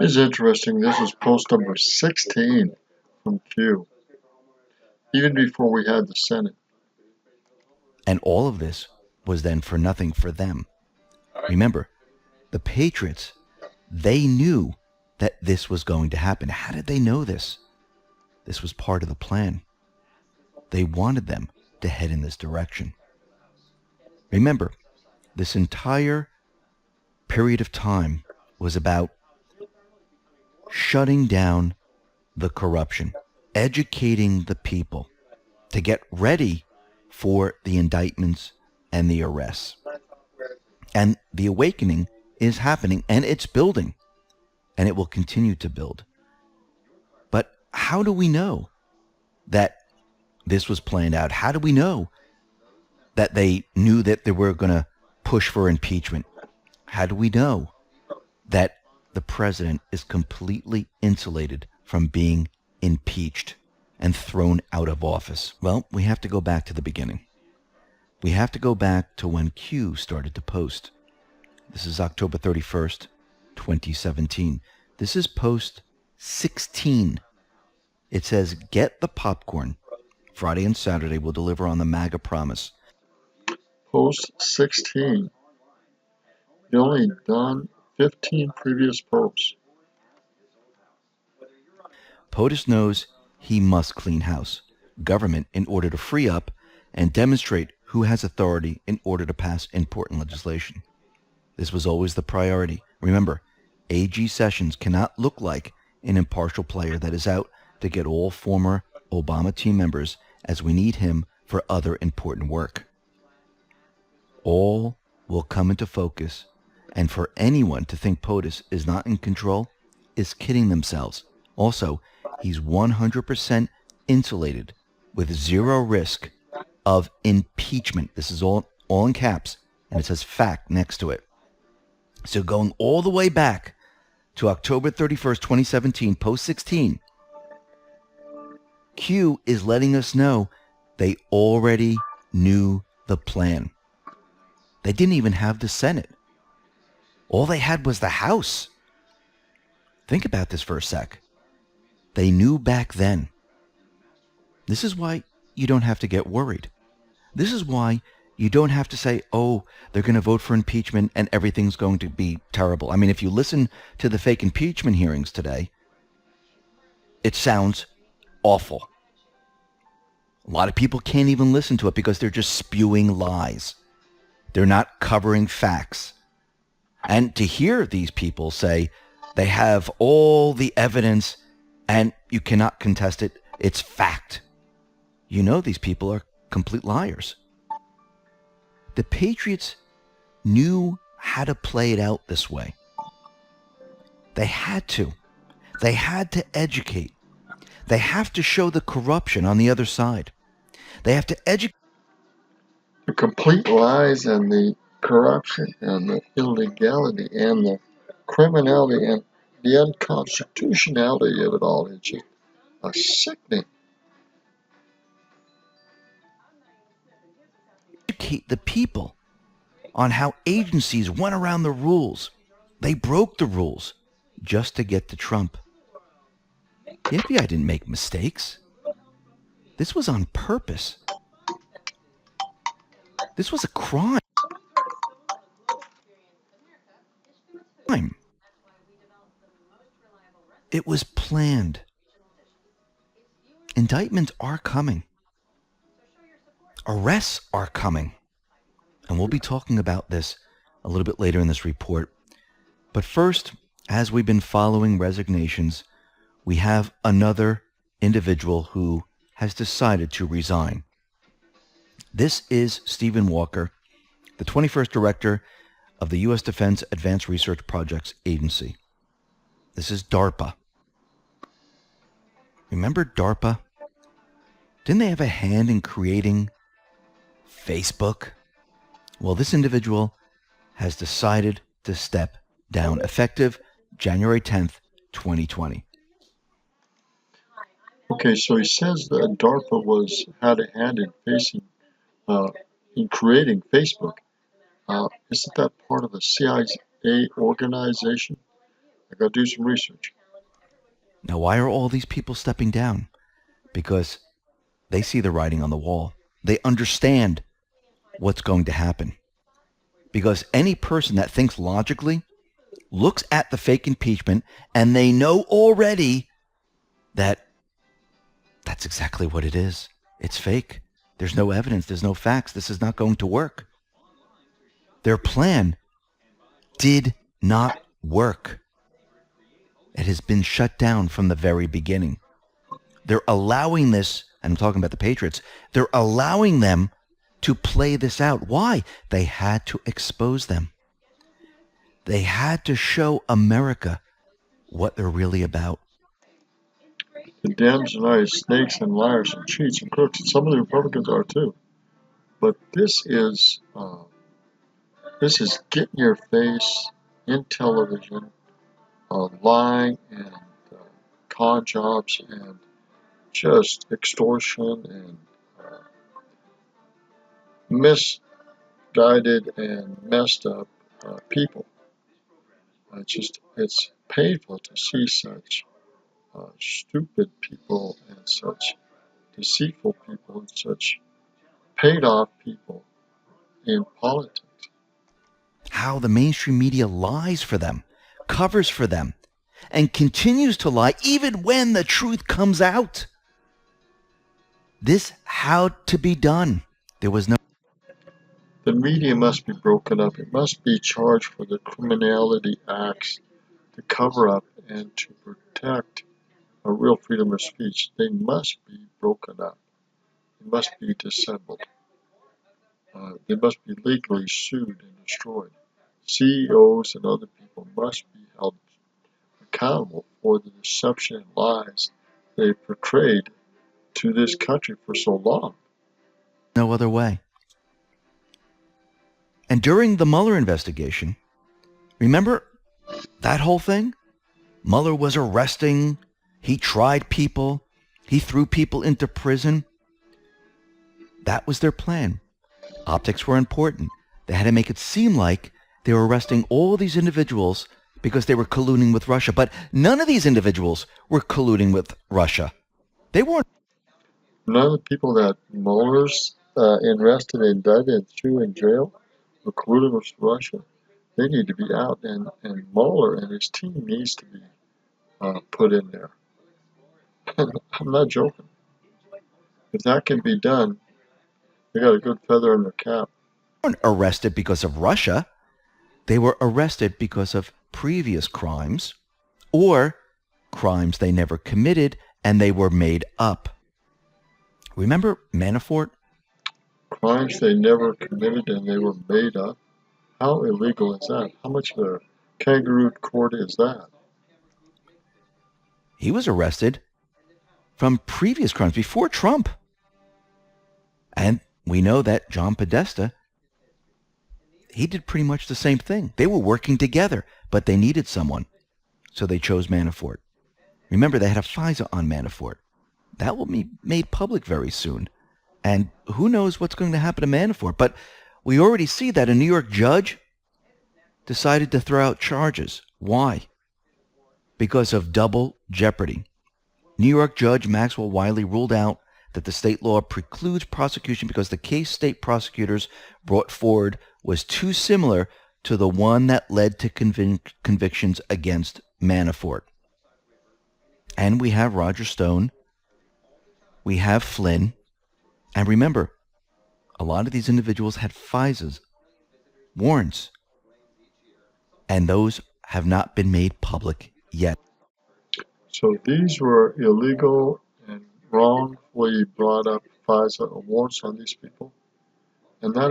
It's interesting. This is post number 16 from Q, even before we had the Senate. And all of this was then for nothing for them. Remember, the Patriots, they knew that this was going to happen. How did they know this? This was part of the plan. They wanted them to head in this direction. Remember, this entire period of time was about shutting down the corruption, educating the people to get ready for the indictments and the arrests. And the awakening is happening, and it's building, and it will continue to build. But how do we know that this was planned out? How do we know that they knew that they were going to push for impeachment? How do we know that the president is completely insulated from being impeached and thrown out of office? Well, we have to go back to the beginning. We have to go back to when Q started to post. This is October 31st, 2017. This is post 16. It says, "Get the popcorn. Friday and Saturday will deliver on the MAGA promise." Post 16. You only done 15 previous posts. POTUS knows he must clean house government in order to free up and demonstrate who has authority in order to pass important legislation. This was always the priority. Remember, AG Sessions cannot look like an impartial player that is out to get all former Obama team members, as we need him for other important work. All will come into focus, and for anyone to think POTUS is not in control is kidding themselves. Also, he's 100% insulated with zero risk of impeachment. This is all in caps, and it says fact next to it. So going all the way back to October 31st, 2017, post 16, Q is letting us know they already knew the plan. They didn't even have the Senate. All they had was the House. Think about this for a sec. They knew back then. This is why you don't have to get worried. This is why you don't have to say, oh, they're going to vote for impeachment and everything's going to be terrible. I mean, if you listen to the fake impeachment hearings today, it sounds awful. A lot of people can't even listen to it because they're just spewing lies. They're not covering facts. And to hear these people say they have all the evidence and you cannot contest it, it's fact. You know these people are complete liars. The Patriots knew how to play it out this way. They had to. They had to educate. They have to show the corruption on the other side. They have to educate. The complete lies and the corruption and the illegality and the criminality and the unconstitutionality of it all is just sickening. Educate the people on how agencies went around the rules. They broke the rules just to get to Trump. The FBI didn't make mistakes. This was on purpose. This was a crime. It was planned. Indictments are coming. Arrests are coming. And we'll be talking about this a little bit later in this report. But first, as we've been following resignations, we have another individual who has decided to resign. This is Stephen Walker, the 21st director of the U.S. Defense Advanced Research Projects Agency. This is DARPA. Remember DARPA? Didn't they have a hand in creating Facebook? Well, this individual has decided to step down, effective January 10th, 2020. Okay, so he says that DARPA had a hand in creating Facebook. Isn't that part of the CIA organization? I got to do some research. Now, why are all these people stepping down? Because they see the writing on the wall. They understand what's going to happen. Because any person that thinks logically looks at the fake impeachment and they know already that that's exactly what it is. It's fake. There's no evidence. There's no facts. This is not going to work. Their plan did not work. It has been shut down from the very beginning. They're allowing this, and I'm talking about the Patriots, they're allowing them to play this out. Why? They had to expose them. They had to show America what they're really about. The Dems and I are snakes and liars and cheats and crooks, and some of the Republicans are too. But this is get in your face in television, lying and con jobs and just extortion and misguided and messed up people. It's painful to see such stupid people and such deceitful people and such paid off people in politics. How the mainstream media lies for them, covers for them, and continues to lie even when the truth comes out. This had to be done. There was no... The media must be broken up. It must be charged for the criminality acts to cover up and to protect a real freedom of speech. They must be broken up. They must be dissembled. They must be legally sued and destroyed. CEOs and other people must be held accountable for the deception and lies they portrayed to this country for so long. No other way. And during the Mueller investigation, remember that whole thing? Mueller was arresting, he tried people, he threw people into prison. That was their plan. Optics were important. They had to make it seem like they were arresting all these individuals because they were colluding with Russia. But none of these individuals were colluding with Russia. They weren't. None of the people that Mueller's arrested, indicted, and threw in jail were colluding with Russia. They need to be out, and Mueller and his team needs to be put in there. I'm not joking. If that can be done, they got a good feather in their cap. They weren't arrested because of Russia. They were arrested because of previous crimes or crimes they never committed and they were made up. Remember Manafort? Crimes they never committed and they were made up. How illegal is that? How much of a kangaroo court is that? He was arrested from previous crimes before Trump. And we know that John Podesta, he did pretty much the same thing. They were working together, but they needed someone. So they chose Manafort. Remember, they had a FISA on Manafort. That will be made public very soon. And who knows what's going to happen to Manafort. But we already see that a New York judge decided to throw out charges. Why? Because of double jeopardy. New York Judge Maxwell Wiley ruled out that the state law precludes prosecution because the case state prosecutors brought forward was too similar to the one that led to convictions against Manafort. And we have Roger Stone. We have Flynn. And remember, a lot of these individuals had FISAs, warrants, and those have not been made public yet. So these were illegal and wrongfully brought up FISA warrants on these people, and that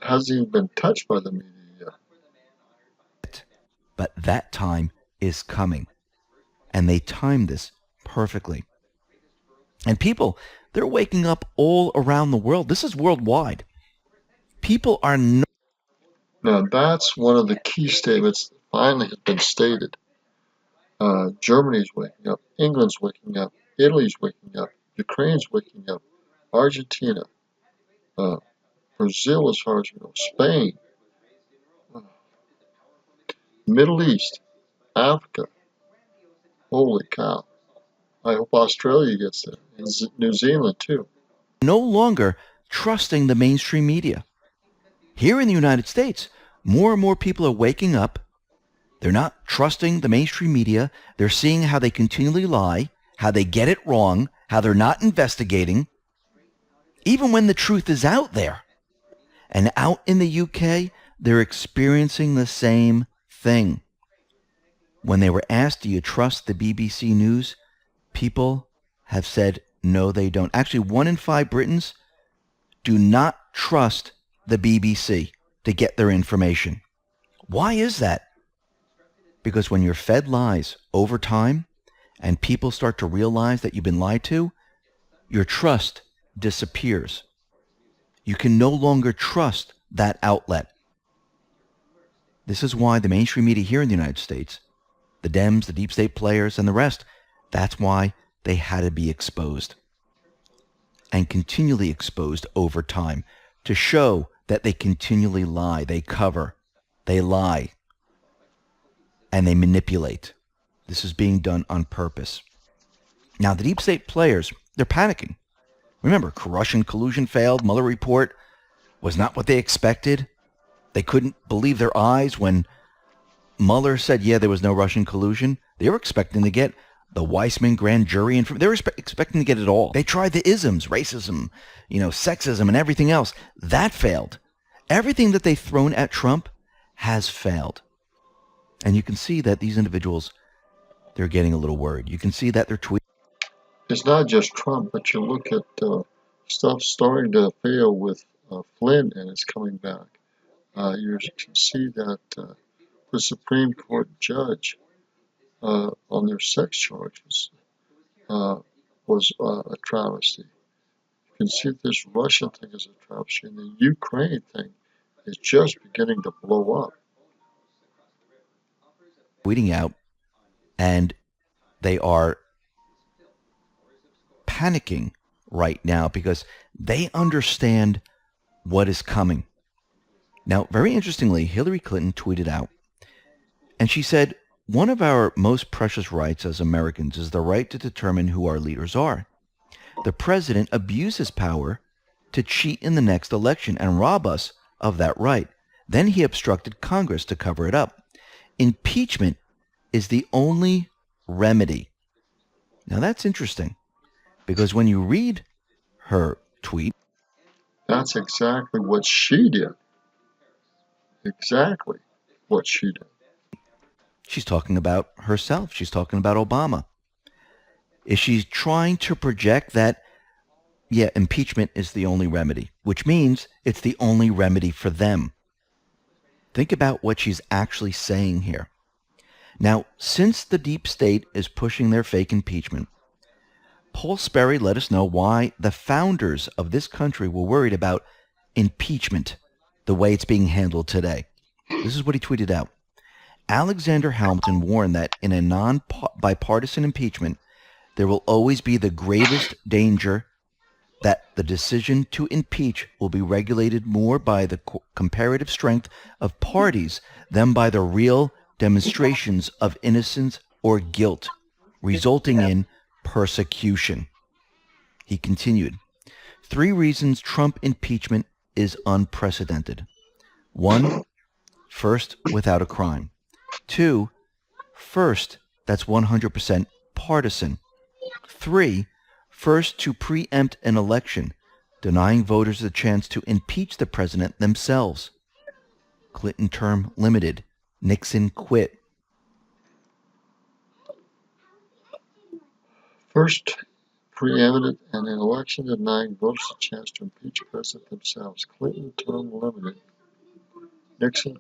hasn't even been touched by the media yet. But that time is coming, and they timed this perfectly. And people, they're waking up all around the world. This is worldwide. People are no... Now that's one of the key statements that finally has been stated. Germany's waking up, England's waking up, Italy's waking up, Ukraine's waking up, Argentina, Brazil as far as we know, Spain, Middle East, Africa, Holy cow. I hope Australia gets that, and New Zealand too. No longer trusting the mainstream media. Here in the United States, more and more people are waking up. They're not trusting the mainstream media. They're seeing how they continually lie, how they get it wrong, how they're not investigating, even when the truth is out there. And out in the UK, they're experiencing the same thing. When they were asked, do you trust the BBC News? People have said, no, they don't. Actually, 1 in 5 Britons do not trust the BBC to get their information. Why is that? Because when you're fed lies over time and people start to realize that you've been lied to, your trust disappears. You can no longer trust that outlet. This is why the mainstream media here in the United States, the Dems, the deep state players, and the rest, that's why they had to be exposed and continually exposed over time to show that they continually lie, they cover, they lie, and they manipulate. This is being done on purpose. Now, the deep state players, they're panicking. Remember, Russian collusion failed. Mueller report was not what they expected. They couldn't believe their eyes when Mueller said, yeah, there was no Russian collusion. They were expecting to get the Weissman grand jury. They were expecting to get it all. They tried the isms, racism, sexism, and everything else. That failed. Everything that they've thrown at Trump has failed. And you can see that these individuals, they're getting a little worried. You can see that they're tweeting. It's not just Trump, but you look at stuff starting to fail with Flynn, and it's coming back. You can see that the Supreme Court judge on their sex charges was a travesty. You can see this Russian thing is a travesty, and the Ukraine thing is just beginning to blow up. Tweeting out, and they are panicking right now because they understand what is coming. Now, very interestingly, Hillary Clinton tweeted out, and she said, one of our most precious rights as Americans is the right to determine who our leaders are. The president abuses power to cheat in the next election and rob us of that right. Then he obstructed Congress to cover it up. Impeachment is the only remedy. Now, that's interesting because when you read her tweet, that's exactly what she did. Exactly what she did. She's talking about herself. She's talking about Obama. Is she trying to project that, yeah, impeachment is the only remedy, which means it's the only remedy for them? Think about what she's actually saying here. Now, since the deep state is pushing their fake impeachment, Paul Sperry let us know why the founders of this country were worried about impeachment the way it's being handled today. This is what he tweeted out. Alexander Hamilton warned that in a non-bipartisan impeachment, there will always be the gravest danger that the decision to impeach will be regulated more by the comparative strength of parties than by the real demonstrations of innocence or guilt, resulting in persecution. He continued, 3 reasons Trump impeachment is unprecedented. 1, first, without a crime. 2, first, that's 100% partisan. 3, first to preempt an election, denying voters the chance to impeach the president themselves. Clinton term limited. Nixon quit. First, preeminent and an election denying voters a chance to impeach the president themselves. Clinton term limited. Nixon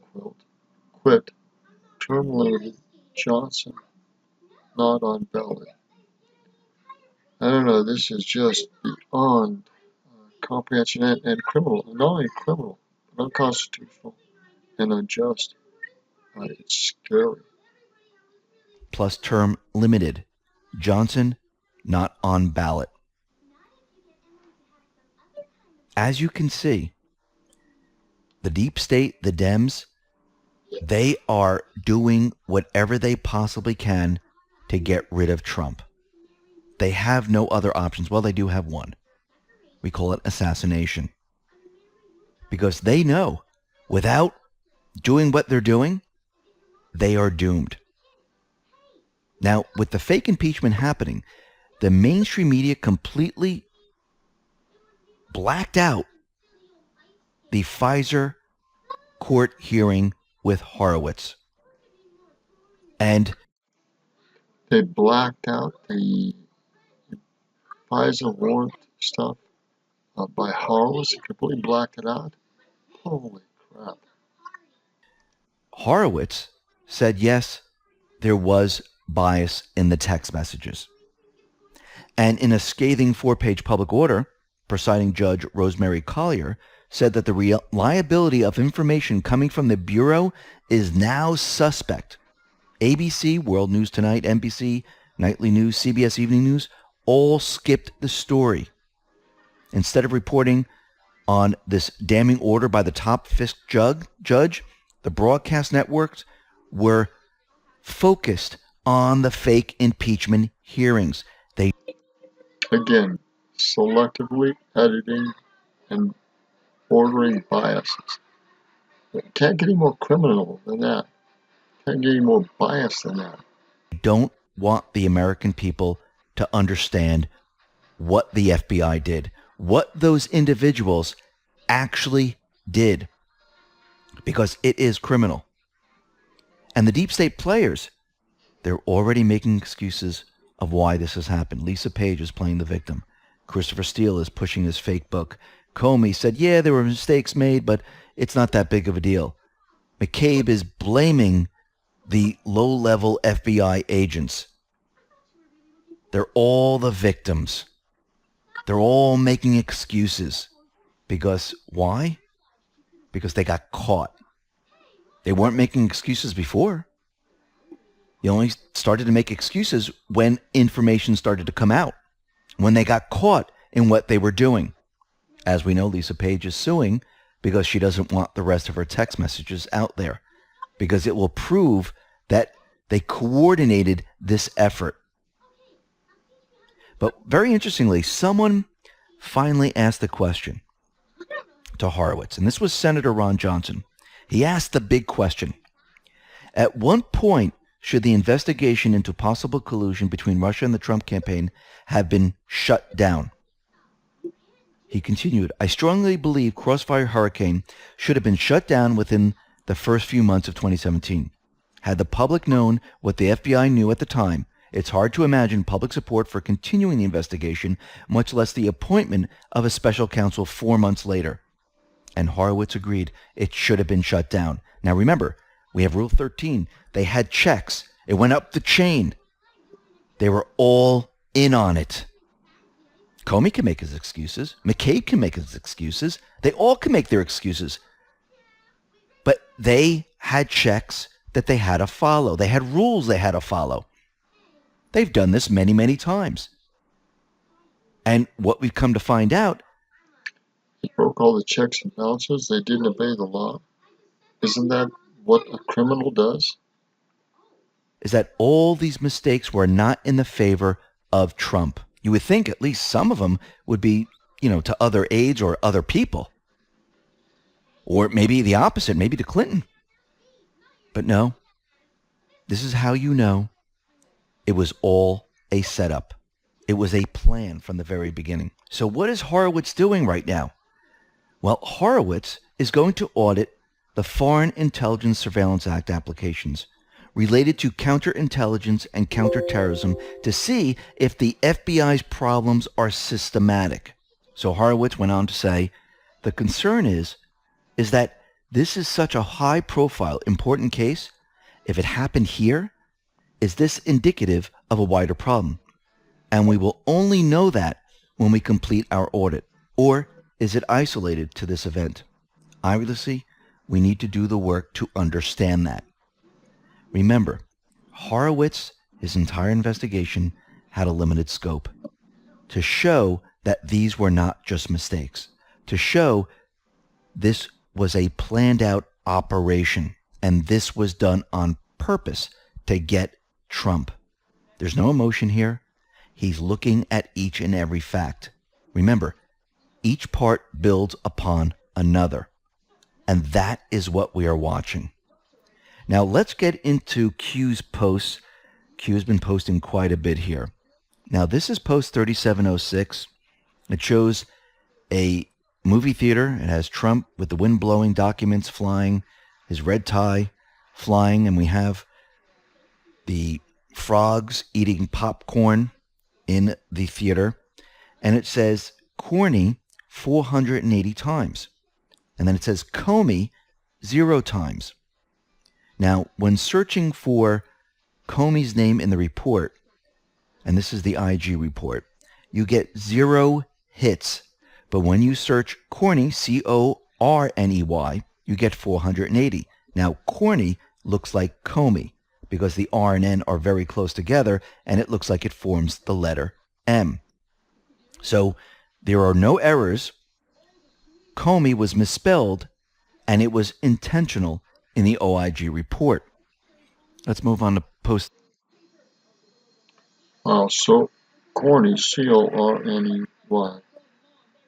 quit. Term limited. Johnson not on ballot. I don't know. This is just beyond comprehension and criminal. Not only criminal, but unconstitutional and unjust. It's scary. Plus term limited. Johnson not on ballot. As you can see, the deep state, the Dems, they are doing whatever they possibly can to get rid of Trump. They have no other options. Well, they do have one. We call it assassination. Because they know without doing what they're doing, they are doomed. Now, with the fake impeachment happening, the mainstream media completely blacked out the Pfizer court hearing with Horowitz. And They blacked out the Pfizer warrant stuff by Horowitz. They completely blacked it out. Holy crap. Horowitz said, yes, there was bias in the text messages. And in a scathing 4-page public order, presiding Judge Rosemary Collier said that the reliability of information coming from the Bureau is now suspect. ABC, World News Tonight, NBC, Nightly News, CBS Evening News, all skipped the story. Instead of reporting on this damning order by the top Fisk judge, the broadcast networks were focused on the fake impeachment hearings. They, again, selectively editing and ordering biases. It can't get any more criminal than that. Can't get any more biased than that. don't want the American people to understand what the FBI did, what those individuals actually did, because it is criminal. And the deep state players, they're already making excuses of why this has happened. Lisa Page is playing the victim. Christopher Steele is pushing his fake book. Comey said, yeah, there were mistakes made, but it's not that big of a deal. McCabe is blaming the low-level FBI agents. They're all the victims. They're all making excuses. Because why? Because they got caught. They weren't making excuses before. They only started to make excuses when information started to come out, when they got caught in what they were doing. As we know, Lisa Page is suing because she doesn't want the rest of her text messages out there, because it will prove that they coordinated this effort. But very interestingly, someone finally asked the question to Horowitz, and this was Senator Ron Johnson. He asked the big question. At what point should the investigation into possible collusion between Russia and the Trump campaign have been shut down? He continued, I strongly believe Crossfire Hurricane should have been shut down within the first few months of 2017. Had the public known what the FBI knew at the time, it's hard to imagine public support for continuing the investigation, much less the appointment of a special counsel 4 months later. And Horowitz agreed it should have been shut down. Now remember, we have Rule 13. They had checks. It went up the chain. They were all in on it. Comey can make his excuses. McCabe can make his excuses. They all can make their excuses. But they had checks that they had to follow. They had rules they had to follow. They've done this many, many times. And what we've come to find out, They broke all the checks and balances. They didn't obey the law. Isn't that what a criminal does? is that all these mistakes were not in the favor of Trump. You would think at least some of them would be, to other aides or other people. Or maybe the opposite, maybe to Clinton. But no, this is how you know it was all a setup. It was a plan from the very beginning. So what is Horowitz doing right now? Well, Horowitz is going to audit the Foreign Intelligence Surveillance Act applications related to counterintelligence and counterterrorism to see if the FBI's problems are systematic. So Horowitz went on to say, the concern is that this is such a high-profile, important case. If it happened here, is this indicative of a wider problem? And we will only know that when we complete our audit. Or is it isolated to this event? Obviously, we need to do the work to understand that. Remember, Horowitz, his entire investigation had a limited scope to show that these were not just mistakes, to show this was a planned out operation, and this was done on purpose to get Trump. There's no emotion here. He's looking at each and every fact. Remember, each part builds upon another. And that is what we are watching. Now let's get into Q's posts. Q has been posting quite a bit here. Now this is post 3706. It shows a movie theater. It has Trump with the wind blowing, documents flying, his red tie flying, and we have the frogs eating popcorn in the theater. And it says Corny 480 times. And then it says Comey 0 times. Now, when searching for Comey's name in the report, and this is the IG report, you get 0 hits. But when you search Corny, C-O-R-N-E-Y, you get 480. Now, Corny looks like Comey because the R and N are very close together, and it looks like it forms the letter M. So there are no errors. Comey was misspelled, and it was intentional in the OIG report. Let's move on to post. So Corny, C-O-R-N-E-Y,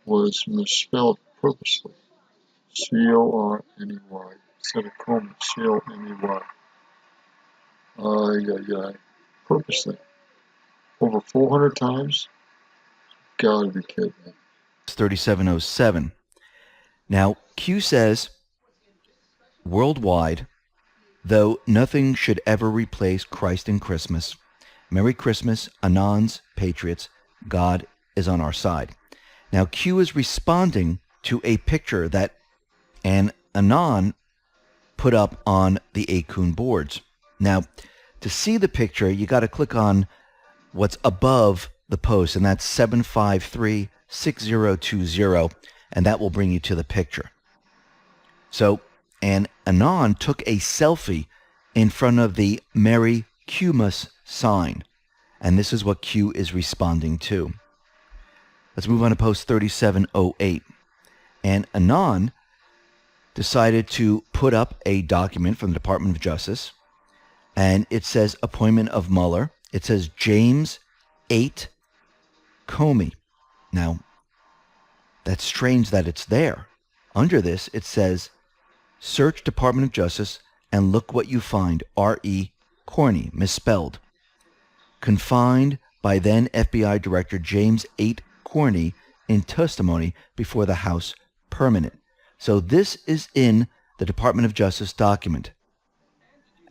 was misspelled purposely. C-O-R-N-E-Y instead of Comey, C-O-M-E-Y. Purposely. Over 400 times? Gotta be kidding me. 3707. Now, Q says, worldwide, though nothing should ever replace Christ in Christmas. Merry Christmas, Anons, Patriots. God is on our side. Now, Q is responding to a picture that an Anon put up on the Akun boards. Now, to see the picture, you got to click on what's above the post, and that's 753-6020, and that will bring you to the picture. So, an Anon took a selfie in front of the Merry Qmas sign, and this is what Q is responding to. Let's move on to post 3708. And Anon decided to put up a document from the Department of Justice, and it says appointment of Mueller. It says James 8 Comey. Now, that's strange that it's there. Under this, it says search Department of Justice and look what you find. R.E. Corny, misspelled. Confined by then FBI Director James 8 Corny in testimony before the House Permanent. So this is in the Department of Justice document.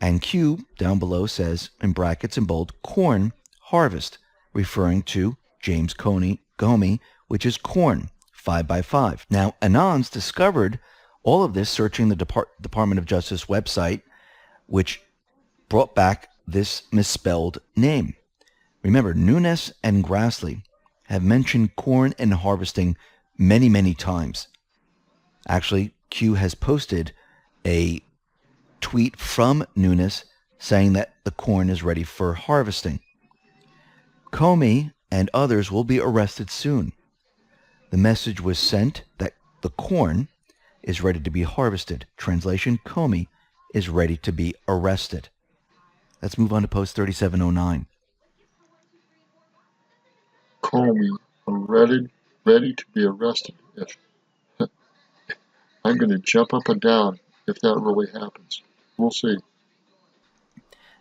And Q down below says, in brackets in bold, corn harvest, referring to James Comey, which is corn, 5x5. Now, Anons discovered all of this searching the Department of Justice website, which brought back this misspelled name. Remember, Nunes and Grassley have mentioned corn and harvesting many, many times. Actually, Q has posted a tweet from Nunes saying that the corn is ready for harvesting. Comey and others will be arrested soon. The message was sent that the corn is ready to be harvested. Translation, Comey is ready to be arrested. Let's move on to post 3709. Comey ready to be arrested. I'm going to jump up and down if that really happens. We'll see.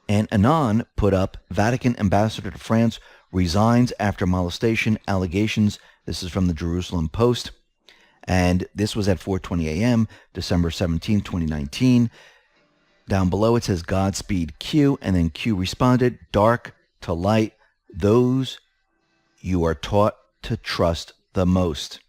And Anon put up Vatican ambassador to France resigns after molestation allegations. This is from the Jerusalem Post. And this was at 4:20 a.m., December 17, 2019. Down below it says Godspeed Q, and then Q responded, dark to light, those you are taught to trust the most.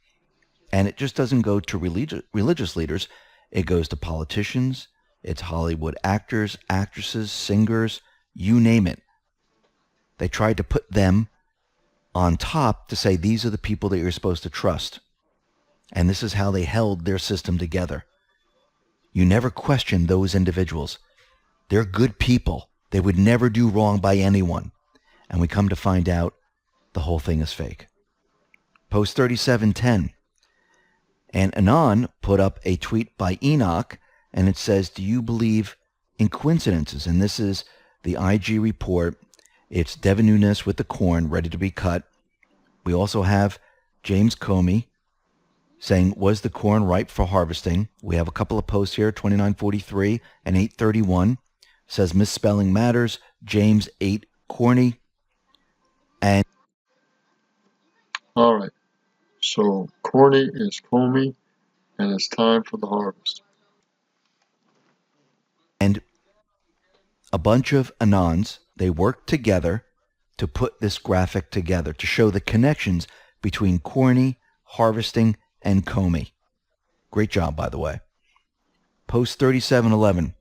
And it just doesn't go to religious leaders. It goes to politicians. It's Hollywood actors, actresses, singers, you name it. They tried to put them on top to say these are the people that you're supposed to trust. And this is how they held their system together. You never question those individuals. They're good people. They would never do wrong by anyone. And we come to find out the whole thing is fake. Post 3710. And Anon put up a tweet by Enoch, and it says, do you believe in coincidences? And this is the IG report, It's Devin Nunes with the corn ready to be cut. We also have James Comey saying, was the corn ripe for harvesting? We have a couple of posts here, 2943 and 831. Says misspelling matters. James 8 Corny. And All right. So Corny is Comey, and it's time for the harvest. a bunch of Anons, they worked together to put this graphic together to show the connections between Corny, harvesting, and Comey. Great job, by the way. Post 3711.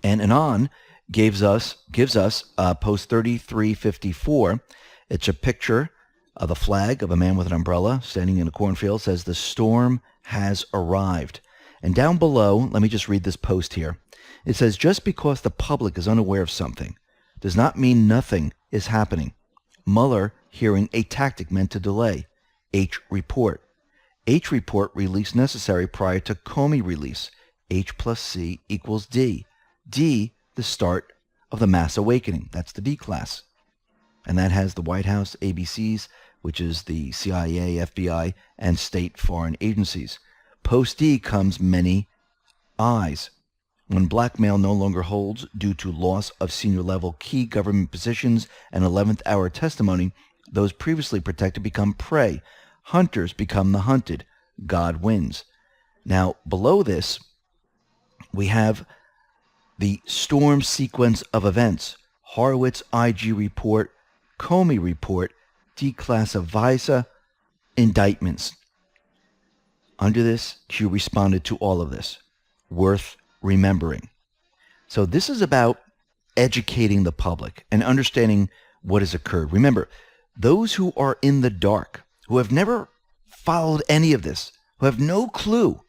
And Anon gives us post 3354. It's a picture of a flag of a man with an umbrella standing in a cornfield. It says the storm has arrived. And down below, let me just read this post here. It says, just because the public is unaware of something does not mean nothing is happening. Mueller hearing a tactic meant to delay. H report. H report release necessary prior to Comey release. H plus C equals D. D, the start of the mass awakening. That's the Declass. And that has the White House, ABCs, which is the CIA, FBI, and state foreign agencies. Post D comes many I's. When blackmail no longer holds due to loss of senior level key government positions and 11th hour testimony, those previously protected become prey. Hunters become the hunted. God wins. Now, below this, we have the storm sequence of events. Horowitz IG report, Comey report, declassify indictments. Under this, Q responded to all of this. Worth remembering. So this is about educating the public and understanding what has occurred. Remember, those who are in the dark, who have never followed any of this, who have no clue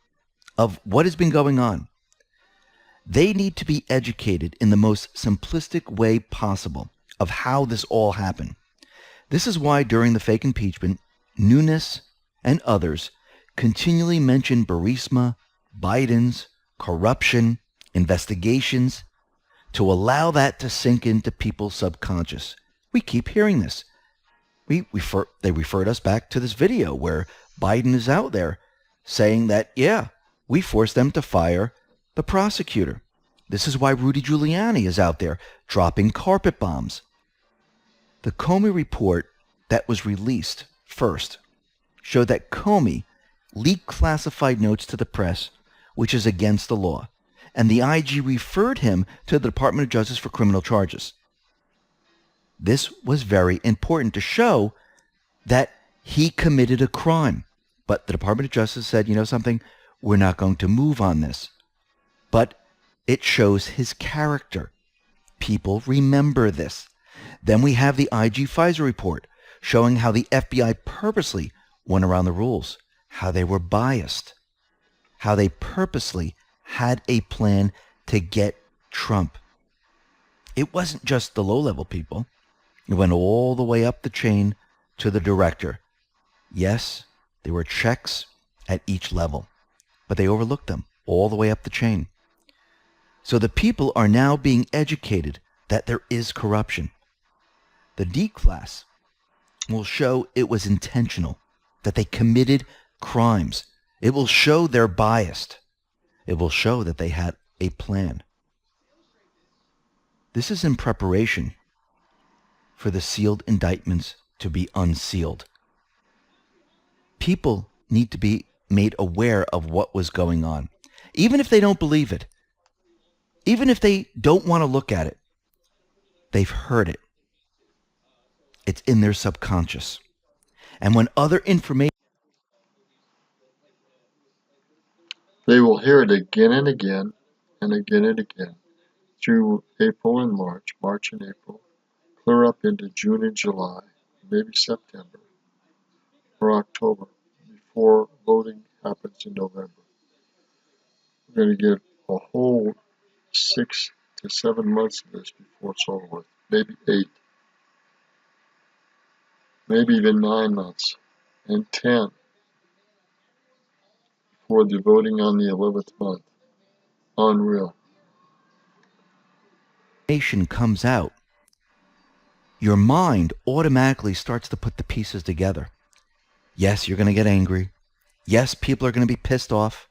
of what has been going on, they need to be educated in the most simplistic way possible of how this all happened. This is why during the fake impeachment, Nunes and others continually mention Burisma, Biden's, corruption, investigations, to allow that to sink into people's subconscious. We keep hearing this. They referred us back to this video where Biden is out there saying that, yeah, we forced them to fire the prosecutor. This is why Rudy Giuliani is out there dropping carpet bombs. The Comey report that was released first showed that Comey leaked classified notes to the press, which is against the law, and the IG referred him to the Department of Justice for criminal charges. This was very important to show that he committed a crime. But the Department of Justice said, you know something, we're not going to move on this. But it shows his character. People remember this. Then we have the IG Pfizer report showing how the FBI purposely went around the rules, how they were biased, how they purposely had a plan to get Trump. It wasn't just the low-level people. It went all the way up the chain to the director. Yes, there were checks at each level, but they overlooked them all the way up the chain. So the people are now being educated that there is corruption. The Declass will show it was intentional, that they committed crimes. It will show they're biased. It will show that they had a plan. This is in preparation for the sealed indictments to be unsealed. People need to be made aware of what was going on, even if they don't believe it. Even if they don't want to look at it, they've heard it. It's in their subconscious. And when other information... They will hear it again and again and again and again through April and March and April, clear up into June and July, maybe September or October, before voting happens in November. We're going to get a whole 6 to 7 months of this before it's over with, maybe 8, maybe even 9 months, and 10 before the voting on the 11th month. Unreal. comes out, your mind automatically starts to put the pieces together. Yes, you're going to get angry. Yes, people are going to be pissed off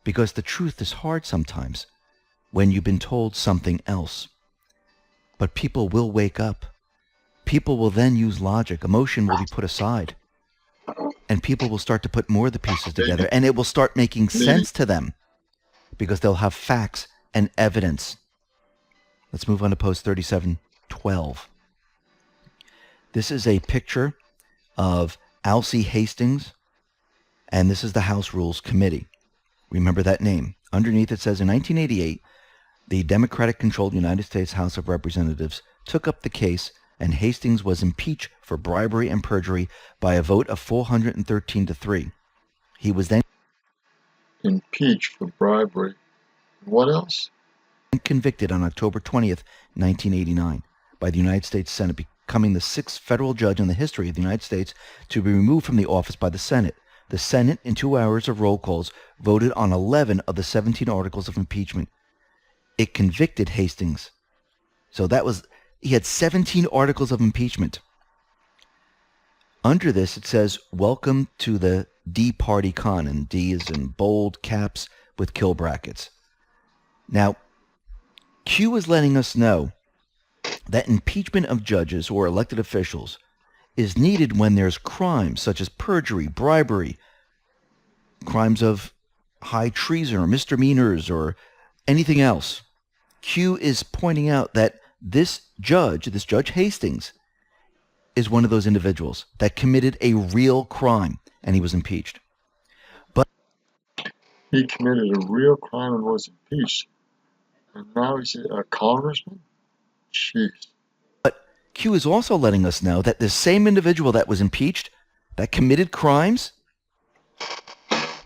because the truth is hard sometimes when you've been told something else. But people will wake up. People will then use logic. Emotion will be put aside. And people will start to put more of the pieces together, and it will start making sense to them because they'll have facts and evidence. Let's move on to post 3712. This is a picture of Alcee Hastings, and this is the House Rules Committee. Remember that name. Underneath it says, in 1988, the Democratic-controlled United States House of Representatives took up the case, and Hastings was impeached for bribery and perjury by a vote of 413-3. He was then Impeached for bribery. What else? convicted on October 20th, 1989, by the United States Senate, becoming the sixth federal judge in the history of the United States to be removed from the office by the Senate. The Senate, in 2 hours of roll calls, voted on 11 of the 17 articles of impeachment. It convicted Hastings. So he had 17 articles of impeachment. Under this, it says, welcome to the D Party Con, and D is in bold caps with kill brackets. Now, Q is letting us know that impeachment of judges or elected officials is needed when there's crimes such as perjury, bribery, crimes of high treason or misdemeanors or anything else. Q is pointing out that this Judge Hastings, is one of those individuals that committed a real crime, and he was impeached. But he committed a real crime and was impeached. And now he's a congressman? Jeez. But Q is also letting us know that the same individual that was impeached, that committed crimes,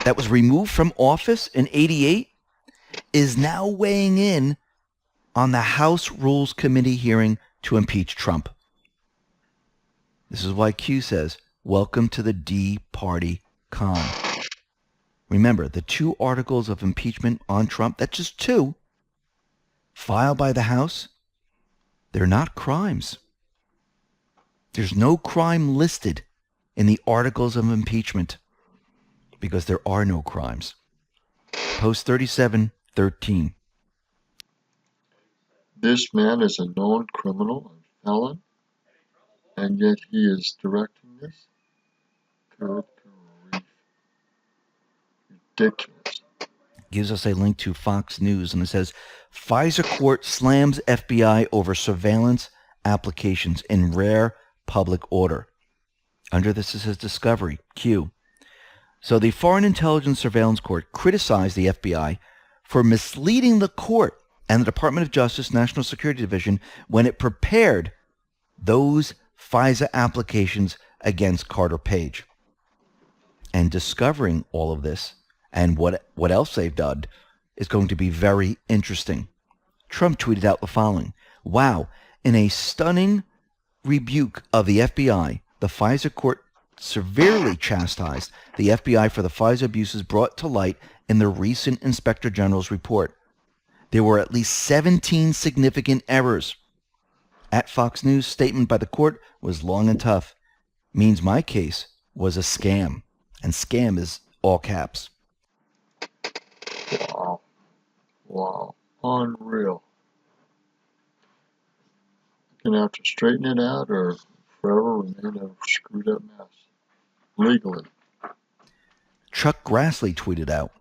that was removed from office in 88, is now weighing in on the House Rules Committee hearing to impeach Trump. This is why Q says, welcome to the D Party Con. Remember, the 2 articles of impeachment on Trump, that's just 2, filed by the House, they're not crimes. There's no crime listed in the articles of impeachment because there are no crimes. Post 3713. This man is a known criminal and felon, and yet he is directing this? Good grief. Ridiculous. Gives us a link to Fox News, and it says, Pfizer court slams FBI over surveillance applications in rare public order. Under this, it says discovery, Q. So the Foreign Intelligence Surveillance Court criticized the FBI for misleading the court and the Department of Justice National Security Division when it prepared those FISA applications against Carter Page. And discovering all of this and what else they've done is going to be very interesting. Trump tweeted out the following. Wow, in a stunning rebuke of the FBI, the FISA court severely chastised the FBI for the FISA abuses brought to light in the recent Inspector General's report. There were at least 17 significant errors. At Fox News, statement by the court was long and tough. Means my case was a scam. And scam is all caps. Wow. Wow. Unreal. You're going to have to straighten it out or forever remain a screwed up mess. Legally. Chuck Grassley tweeted out,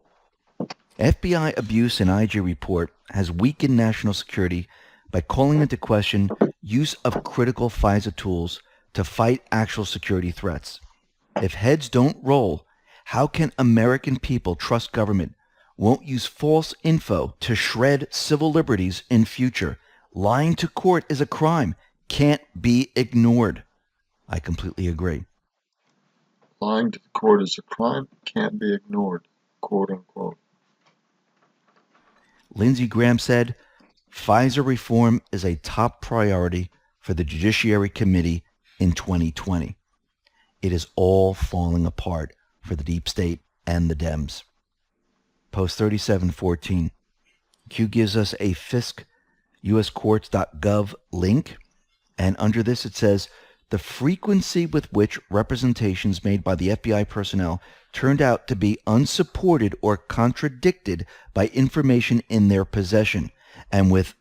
FBI abuse in IG report has weakened national security by calling into question use of critical FISA tools to fight actual security threats. If heads don't roll, how can American people trust government won't use false info to shred civil liberties in future? Lying to court is a crime. Can't be ignored. I completely agree. Lying to the court is a crime. Can't be ignored. Quote unquote. Lindsey Graham said, FISA reform is a top priority for the Judiciary Committee in 2020. It is all falling apart for the deep state and the Dems. Post 3714. Q gives us a FISC UScourts.gov link, And under this it says, the frequency with which representations made by the FBI personnel turned out to be unsupported or contradicted by information in their possession, and with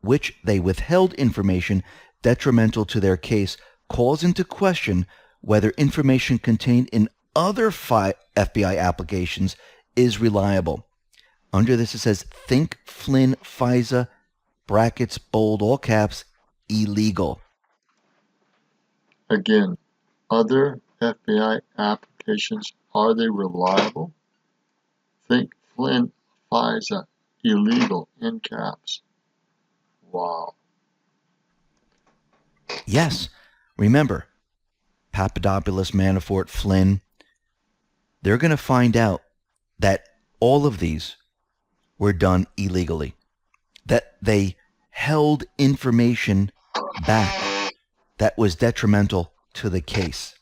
which they withheld information detrimental to their case, calls into question whether information contained in other FBI applications is reliable. Under this it says, think Flynn FISA, brackets, bold, all caps, illegal. Again, other FBI applications, are they reliable? Think Flynn FISA, illegal, in caps. Wow. Yes. Remember, Papadopoulos, Manafort, Flynn, they're going to find out that all of these were done illegally, that they held information back that was detrimental to the case.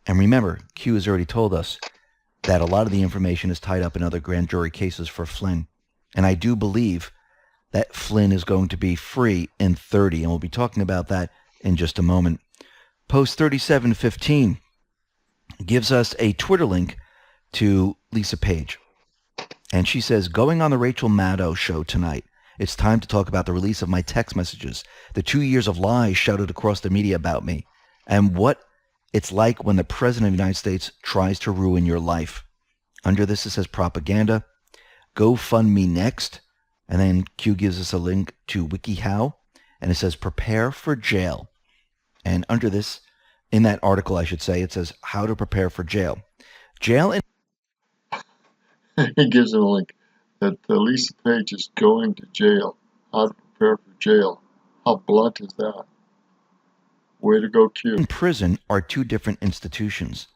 And remember, Q has already told us that a lot of the information is tied up in other grand jury cases for Flynn. And I do believe that Flynn is going to be free in 30, and we'll be talking about that in just a moment. Post 3715 gives us a Twitter link to Lisa Page. And she says, going on the Rachel Maddow show tonight, it's time to talk about the release of my text messages, the 2 years of lies shouted across the media about me, and what it's like when the President of the United States tries to ruin your life. Under this, it says propaganda, GoFundMe next, and then Q gives us a link to WikiHow, and it says prepare for jail. And under this, in that article, I should say, it says how to prepare for jail. Jail in... He gives them a link that Lisa Page is going to jail. How to prepare for jail. How blunt is that? Way to go, Q. In prison are two different institutions.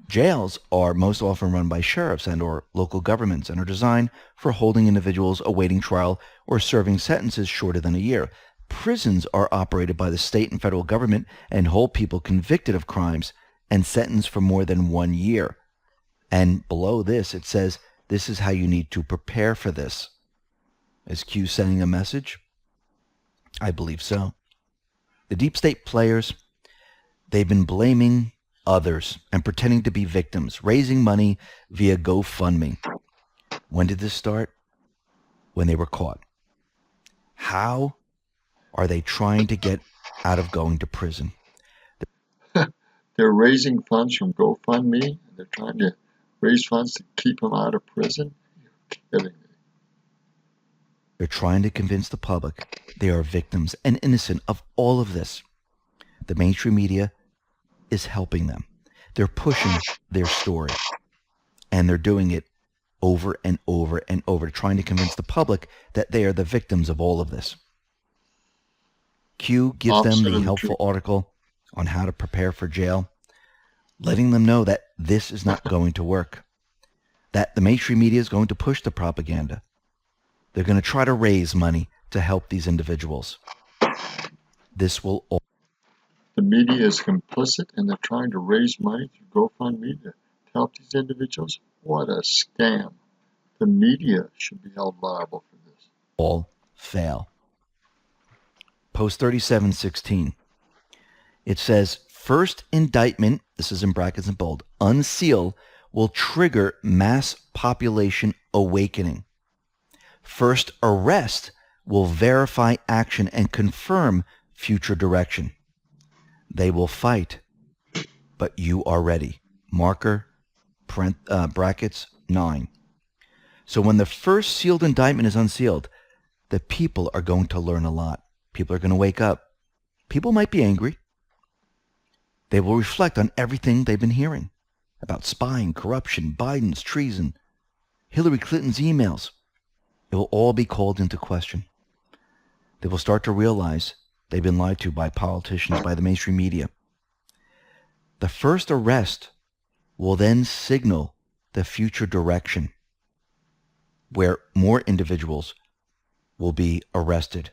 Jails are most often run by sheriffs and or local governments and are designed for holding individuals awaiting trial or serving sentences shorter than a year. Prisons are operated by the state and federal government and hold people convicted of crimes and sentenced for more than 1 year. And below this, it says, this is how you need to prepare for this. Is Q sending a message? I believe so. The deep state players, they've been blaming others and pretending to be victims, raising money via GoFundMe. When did this start? When they were caught. How are they trying to get out of going to prison? They're raising funds from GoFundMe. They're trying to raise funds to keep them out of prison. You're kidding me. They're trying to convince the public they are victims and innocent of all of this. The mainstream media is helping them. They're pushing their story. And they're doing it over and over and over, trying to convince the public that they are the victims of all of this. Q gives them the helpful article on how to prepare for jail, letting them know that this is not going to work, that the mainstream media is going to push the propaganda. They're going to try to raise money to help these individuals. This will all... The media is complicit and they're trying to raise money through GoFundMe to help these individuals. What a scam. The media should be held liable for this. All fail. Post 3716. It says, first indictment, this is in brackets and bold, unseal will trigger mass population awakening. First arrest will verify action and confirm future direction. They will fight, but you are ready. Marker, brackets, 9. So when the first sealed indictment is unsealed, the people are going to learn a lot. People are going to wake up. People might be angry. They will reflect on everything they've been hearing about spying, corruption, Biden's treason, Hillary Clinton's emails. It will all be called into question. They will start to realize they've been lied to by politicians, by the mainstream media. The first arrest will then signal the future direction where more individuals will be arrested.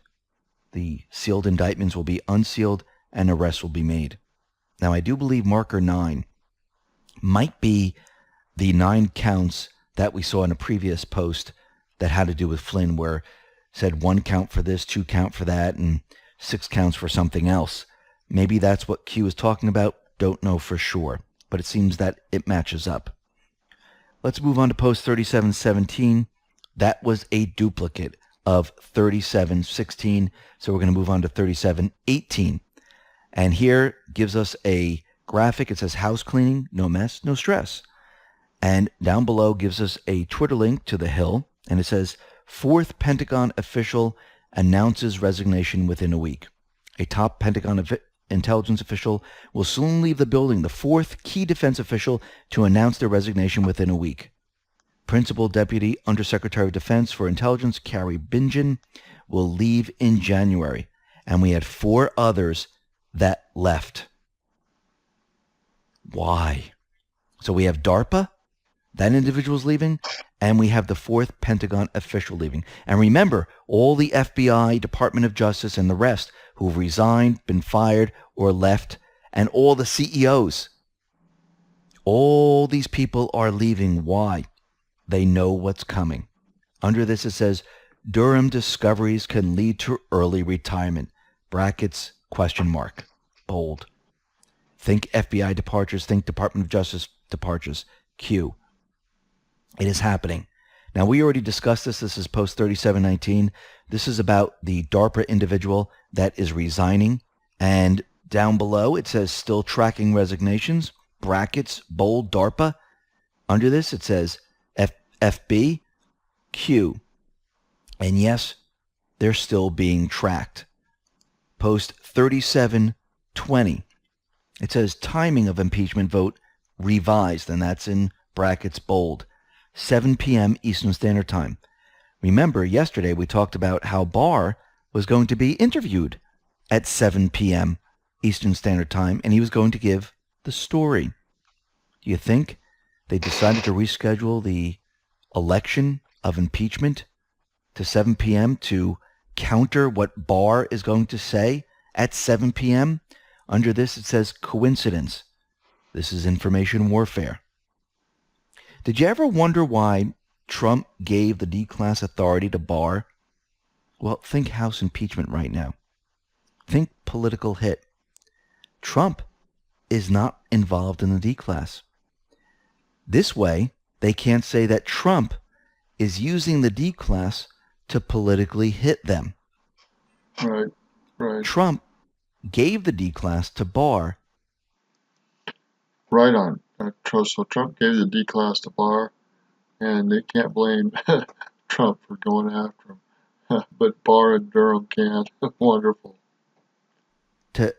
The sealed indictments will be unsealed and arrests will be made. Now, I do believe marker 9 might be the 9 counts that we saw in a previous post that had to do with Flynn, where it said 1 count for this, 2 count for that, and 6 counts for something else. Maybe that's what Q is talking about. Don't know for sure, but it seems that it matches up. Let's move on to post 3717. That was a duplicate of 3716, so we're going to move on to 3718. And here gives us a graphic. It says house cleaning, no mess, no stress. And down below gives us a Twitter link to the Hill, and it says, 4th Pentagon official announces resignation within a week. A top Pentagon intelligence official will soon leave the building, the 4th key defense official to announce their resignation within a week. Principal Deputy Undersecretary of Defense for Intelligence Carrie Bingen will leave in January. And we had 4 others that left. Why? So we have DARPA, that individual's leaving, and we have the 4th Pentagon official leaving. And remember, all the FBI, Department of Justice, and the rest who've resigned, been fired, or left, and all the CEOs. All these people are leaving. Why? They know what's coming. Under this it says, Durham discoveries can lead to early retirement. Brackets, question mark. Bold. Think FBI departures, think Department of Justice departures. Q. It is happening. Now, we already discussed this. This is post 3719. This is about the DARPA individual that is resigning. And down below, it says still tracking resignations. Brackets, bold, DARPA. Under this, it says FB, Q. And yes, they're still being tracked. Post 3720. It says timing of impeachment vote revised, and that's in brackets bold. 7 p.m. Eastern Standard Time. Remember, yesterday we talked about how Barr was going to be interviewed at 7 p.m. Eastern Standard Time, and he was going to give the story. Do you think they decided to reschedule the election of impeachment to 7 p.m. to counter what Barr is going to say at 7 p.m.? Under this, it says coincidence. This is information warfare. Did you ever wonder why Trump gave the Declass authority to Barr? Well, think House impeachment right now. Think political hit. Trump is not involved in the Declass. This way, they can't say that Trump is using the Declass to politically hit them. Right, right. Trump gave the Declass to Barr. Right on. So Trump gave the Declass to Barr, and they can't blame Trump for going after him. But Barr and Durham can. Wonderful. To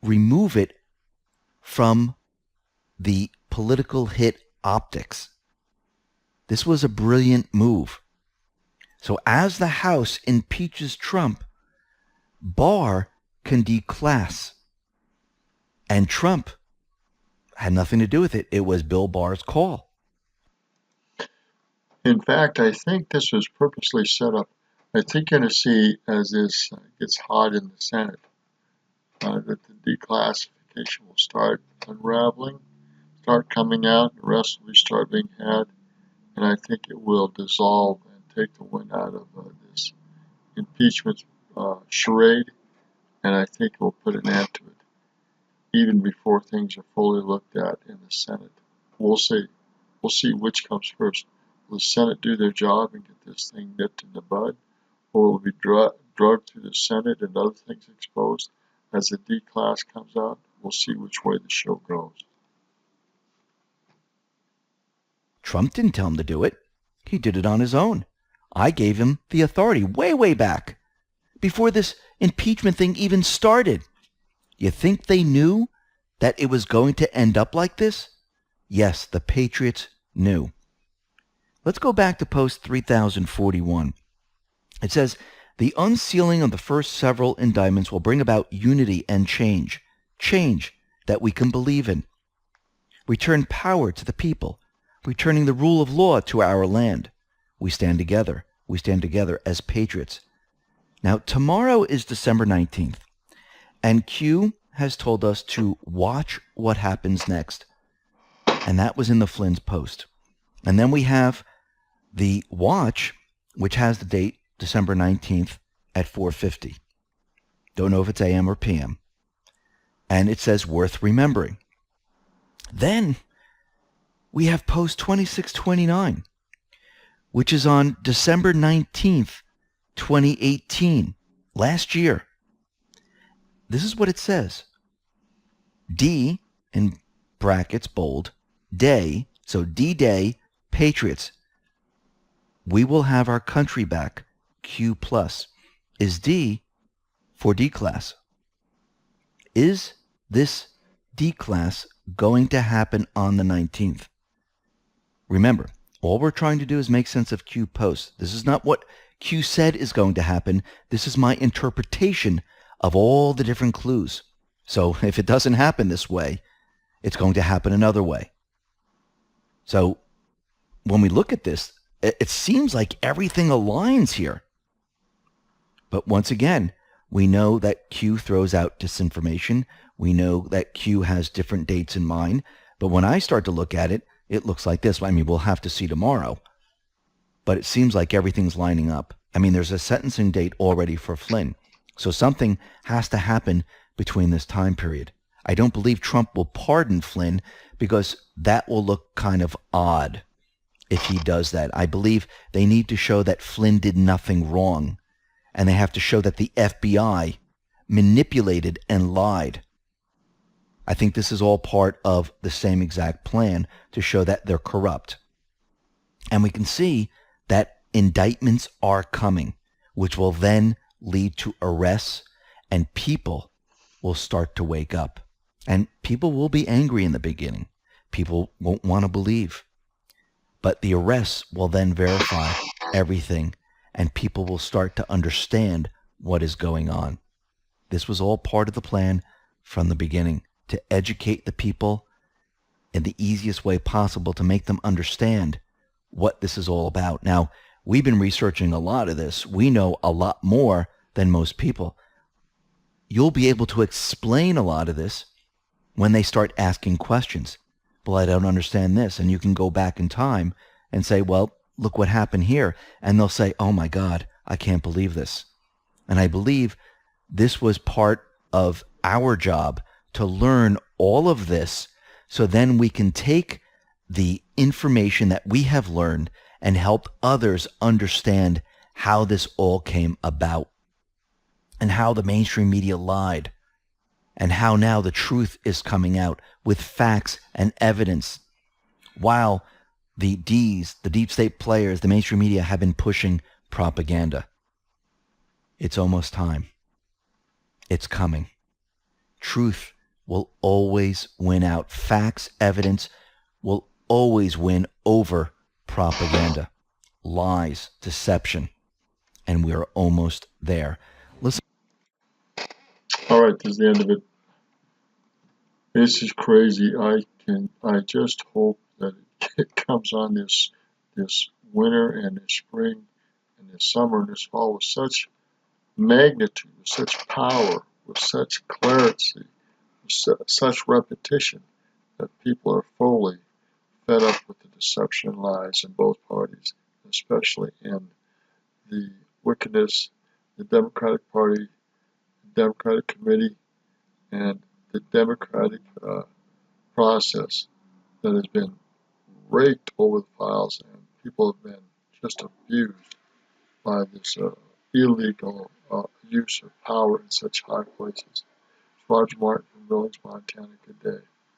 remove it from the political hit optics. This was a brilliant move. So as the House impeaches Trump, Barr can declass. And Trump had nothing to do with it. It was Bill Barr's call. In fact, I think this was purposely set up. I think you're going to see, as this gets hot in the Senate, that the declassification will start unraveling, start coming out, the rest will start being had, and I think it will dissolve and take the wind out of this impeachment charade, and I think it will put an end to it, even before things are fully looked at in the Senate. We'll see. We'll see which comes first. Will the Senate do their job and get this thing nipped in the bud, or will it be drugged through the Senate and other things exposed as the Declass comes out? We'll see which way the show goes. Trump didn't tell him to do it. He did it on his own. I gave him the authority way back, before this impeachment thing even started. You think they knew that it was going to end up like this? Yes, the Patriots knew. Let's go back to post 3041. It says, the unsealing of the first several indictments will bring about unity and change. Change that we can believe in. Return power to the people. Returning the rule of law to our land. We stand together. We stand together as patriots. Now, tomorrow is December 19th. And Q has told us to watch what happens next. And that was in the Flynn's post. And then we have the watch, which has the date December 19th at 4:50. Don't know if it's AM or PM. And it says worth remembering. Then we have post 2629, which is on December 19th, 2018, last year. This is what it says. D, in brackets, bold, day, so D-Day, Patriots. We will have our country back, Q+. Is D for Declass. Is this Declass going to happen on the 19th? Remember, all we're trying to do is make sense of Q post. This is not what Q said is going to happen. This is my interpretation of all the different clues. So if it doesn't happen this way, it's going to happen another way. So when we look at this, it seems like everything aligns here. But once again, we know that Q throws out disinformation. We know that Q has different dates in mind. But when I start to look at it, it looks like this. I mean, we'll have to see tomorrow. But it seems like everything's lining up. I mean, there's a sentencing date already for Flynn. So something has to happen between this time period. I don't believe Trump will pardon Flynn because that will look kind of odd if he does that. I believe they need to show that Flynn did nothing wrong. And they have to show that the FBI manipulated and lied. I think this is all part of the same exact plan to show that they're corrupt. And we can see that indictments are coming, which will then lead to arrests, and people will start to wake up. And people will be angry in the beginning. People won't want to believe. But the arrests will then verify everything, and people will start to understand what is going on. This was all part of the plan from the beginning, to educate the people in the easiest way possible to make them understand what this is all about. Now, we've been researching a lot of this. We know a lot more than most people. You'll be able to explain a lot of this when they start asking questions. Well, I don't understand this. And you can go back in time and say, well, look what happened here. And they'll say, oh my God, I can't believe this. And I believe this was part of our job to learn all of this, so then we can take the information that we have learned and help others understand how this all came about and how the mainstream media lied and how now the truth is coming out with facts and evidence, while the Ds, the deep state players, the mainstream media have been pushing propaganda. It's almost time. It's coming. Truth will always win out. Facts, evidence will always win over propaganda, lies, deception. And we are almost there. Listen. All right, this is the end of it. This is crazy. I just hope that it comes on this winter and this spring and this summer and this fall with such magnitude, with such power, with such clarity, with such repetition, that people are fully fed up with the deception and lies in both parties, especially in the wickedness, the Democratic Party, the Democratic Committee, and the Democratic process that has been raked over the files, and people have been just abused by this illegal use of power in such high places. Roger Martin from Billings, Montana. Good day.